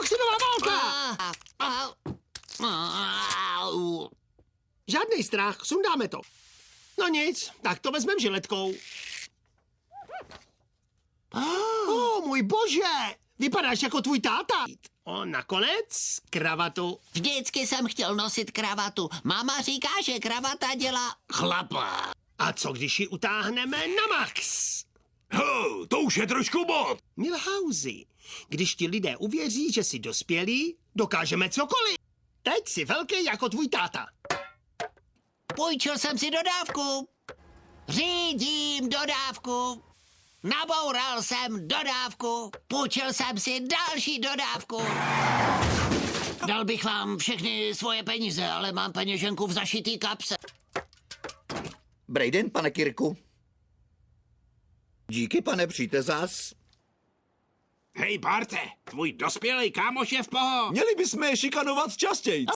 dioxinová válka! Žádný strach, sundáme to. No nic, tak to vezmeme žiletkou. Můj bože, vypadáš jako tvůj táta. Nakonec kravatu. Vždycky jsem chtěl nosit kravatu. Máma říká, že kravata dělá chlapa. A co když ji utáhneme na max? To už je trošku moc. Milhausi, když ti lidé uvěří, že jsi dospělý, dokážeme cokoliv. Teď jsi velký jako tvůj táta. Půjčil jsem si dodávku. Řídím dodávku. Naboural jsem dodávku. Půjčil jsem si další dodávku. Dal bych vám všechny svoje peníze, ale mám peněženku v zašitý kapse. Brejden, pane Kirku. Díky, pane přítezás. Hej, Barte, tvůj dospělej kámoš je v poho. Měli bychom je šikanovat častěji.